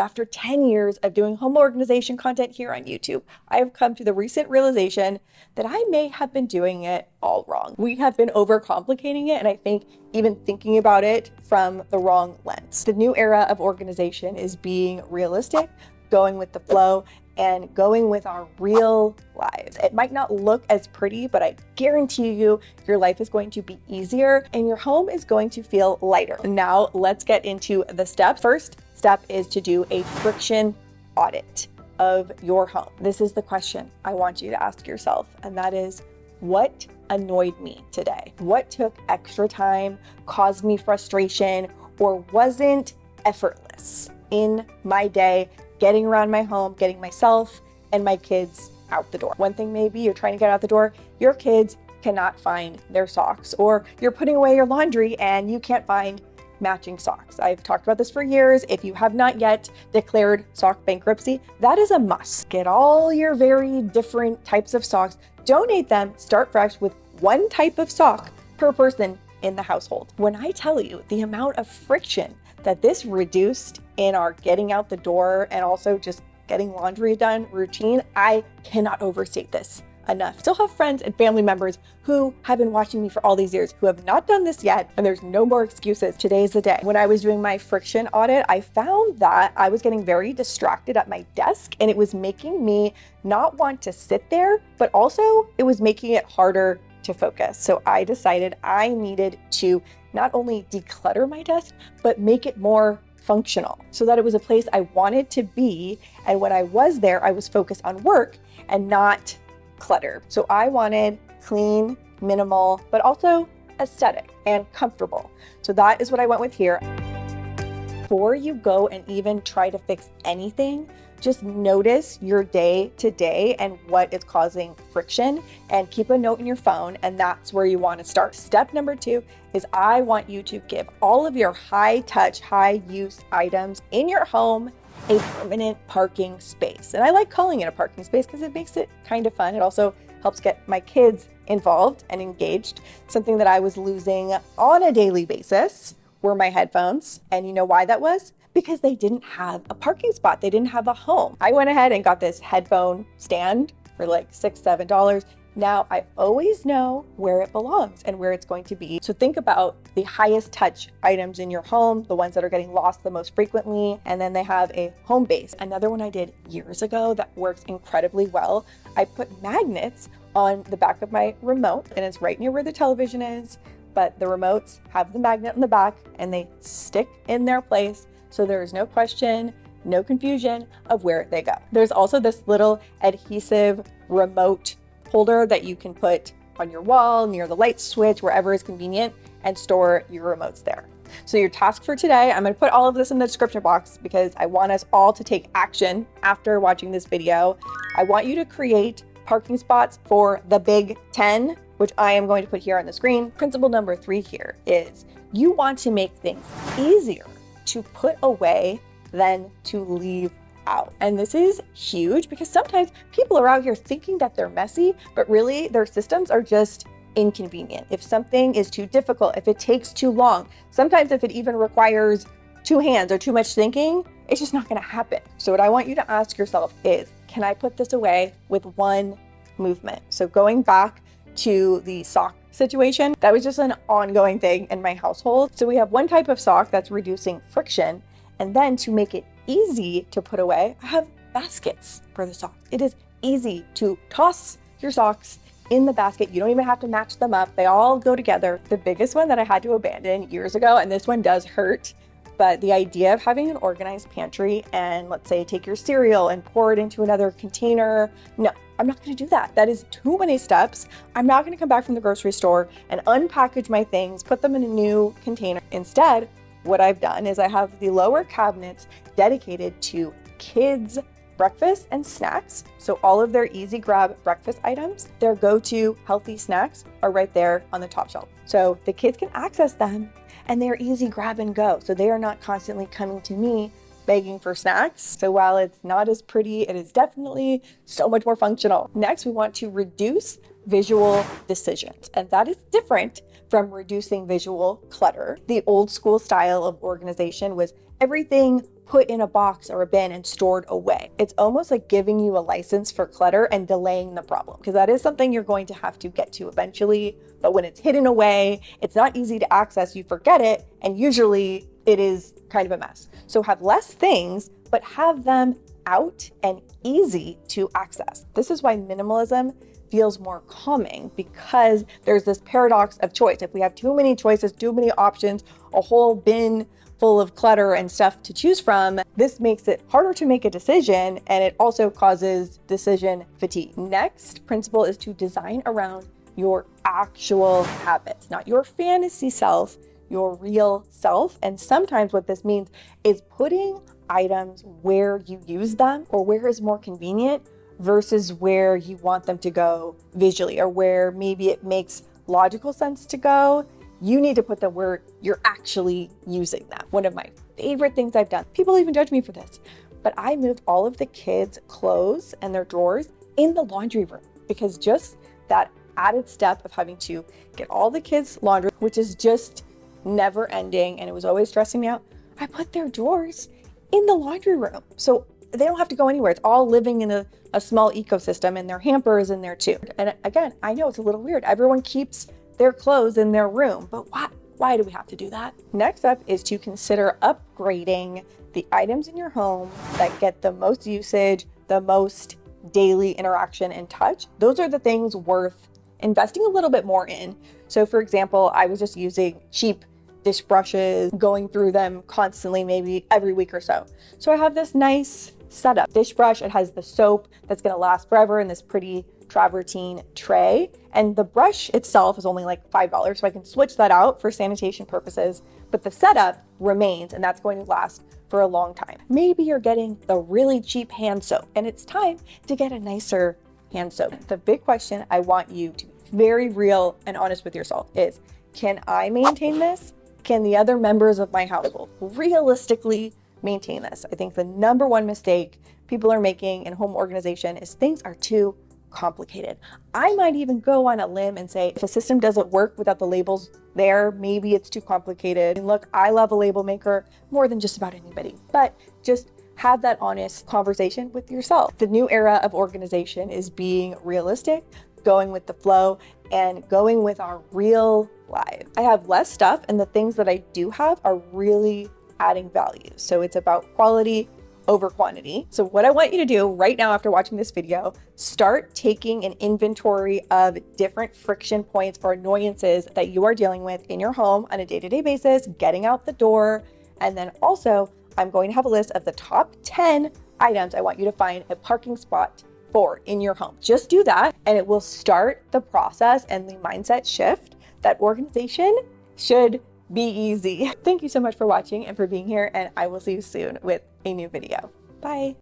After 10 years of doing home organization content here on YouTube, I have come to the recent realization that I may have been doing it all wrong. We have been overcomplicating it, and I think even thinking about it from the wrong lens. The new era of organization is being realistic, going with the flow, and going with our real lives. It might not look as pretty, but I guarantee you your life is going to be easier and your home is going to feel lighter. Now let's get into the steps. First step is to do a friction audit of your home. This is the question I want you to ask yourself, and that is, what annoyed me today? What took extra time, caused me frustration, or wasn't effortless in my day, getting around my home, getting myself and my kids out the door? One thing maybe you're trying to get out the door, your kids cannot find their socks, or you're putting away your laundry and you can't find matching socks. I've talked about this for years. If you have not yet declared sock bankruptcy, that is a must. Get all your very different types of socks, donate them, start fresh with one type of sock per person in the household. When I tell you the amount of friction that this reduced in our getting out the door and also just getting laundry done routine, I cannot overstate this enough. Still have friends and family members who have been watching me for all these years who have not done this yet, and there's no more excuses. Today's the day. When I was doing my friction audit, I found that I was getting very distracted at my desk, and it was making me not want to sit there, but also it was making it harder to focus. So I decided I needed to not only declutter my desk, but make it more functional so that it was a place I wanted to be. And when I was there, I was focused on work and not clutter. So I wanted clean, minimal, but also aesthetic and comfortable. So that is what I went with here. Before you go and even try to fix anything, just notice your day to day and what is causing friction, and keep a note in your phone, and that's where you want to start. Step number 2 is I want you to give all of your high touch, high use items in your home a permanent parking space. And I like calling it a parking space because it makes it kind of fun. It also helps get my kids involved and engaged. Something that I was losing on a daily basis were my headphones. And you know why that was? Because they didn't have a parking spot. They didn't have a home. I went ahead and got this headphone stand for like $6, $7. Now I always know where it belongs and where it's going to be. So think about the highest touch items in your home, the ones that are getting lost the most frequently, and then they have a home base. Another one I did years ago that works incredibly well, I put magnets on the back of my remote, and it's right near where the television is, but the remotes have the magnet on the back and they stick in their place. So there is no question, no confusion of where they go. There's also this little adhesive remote holder that you can put on your wall, near the light switch, wherever is convenient, and store your remotes there. So your task for today, I'm going to put all of this in the description box because I want us all to take action after watching this video. I want you to create parking spots for the big 10, which I am going to put here on the screen. Principle number 3 here is you want to make things easier to put away than to leave out. And this is huge because sometimes people are out here thinking that they're messy, but really their systems are just inconvenient. If something is too difficult, if it takes too long, sometimes if it even requires 2 hands or too much thinking, it's just not going to happen. So what I want you to ask yourself is, can I put this away with one movement? So going back to the sock situation, that was just an ongoing thing in my household. So we have one type of sock that's reducing friction, and then to make it easy to put away, I have baskets for the socks. It is easy to toss your socks in the basket. You don't even have to match them up. They all go together. The biggest one that I had to abandon years ago, and this one does hurt, but the idea of having an organized pantry and let's say take your cereal and pour it into another container, no, I'm not going to do that. That is too many steps. I'm not going to come back from the grocery store and unpackage my things, put them in a new container. Instead, what I've done is I have the lower cabinets dedicated to kids' breakfast and snacks. So all of their easy grab breakfast items, their go-to healthy snacks are right there on the top shelf. So the kids can access them and they're easy grab and go. So they are not constantly coming to me begging for snacks. So while it's not as pretty, it is definitely so much more functional. Next, we want to reduce visual decisions, and that is different from reducing visual clutter. The old school style of organization was everything put in a box or a bin and stored away. It's almost like giving you a license for clutter and delaying the problem, because that is something you're going to have to get to eventually. But when it's hidden away, it's not easy to access, you forget it, and usually it is kind of a mess. So have less things, but have them out and easy to access. This is why minimalism feels more calming, because there's this paradox of choice. If we have too many choices, too many options, a whole bin full of clutter and stuff to choose from, this makes it harder to make a decision, and it also causes decision fatigue. Next principle is to design around your actual habits, not your fantasy self, your real self. And sometimes what this means is putting items where you use them or where is more convenient versus where you want them to go visually, or where maybe it makes logical sense to go. You need to put them where you're actually using them. One of my favorite things I've done, people even judge me for this, but I moved all of the kids' clothes and their drawers in the laundry room, because just that added step of having to get all the kids' laundry, which is just never ending, and it was always stressing me out, I put their drawers in the laundry room. So they don't have to go anywhere. It's all living in a small ecosystem, and their hamper is in there too. And again, I know it's a little weird. Everyone keeps their clothes in their room, but why do we have to do that? Next up is to consider upgrading the items in your home that get the most usage, the most daily interaction and touch. Those are the things worth investing a little bit more in. So for example, I was just using cheap dish brushes, going through them constantly, maybe every week or so. So I have this nice setup dish brush. It has the soap that's going to last forever in this pretty travertine tray, and the brush itself is only like $5, so I can switch that out for sanitation purposes, but the setup remains, and that's going to last for a long time. Maybe you're getting the really cheap hand soap, and it's time to get a nicer hand soap. The big question I want you to be very real and honest with yourself is, can I maintain this? Can the other members of my household realistically maintain this? I think the number one mistake people are making in home organization is things are too complicated. I might even go on a limb and say, if a system doesn't work without the labels there, maybe it's too complicated. And look, I love a label maker more than just about anybody, but just have that honest conversation with yourself. The new era of organization is being realistic, going with the flow, and going with our real lives. I have less stuff, and the things that I do have are really adding value. So it's about quality over quantity. So what I want you to do right now after watching this video, start taking an inventory of different friction points or annoyances that you are dealing with in your home on a day-to-day basis, getting out the door. And then also, I'm going to have a list of the top 10 items I want you to find a parking spot for in your home. Just do that, and it will start the process and the mindset shift that organization should be easy. Thank you so much for watching and for being here, and I will see you soon with a new video. Bye.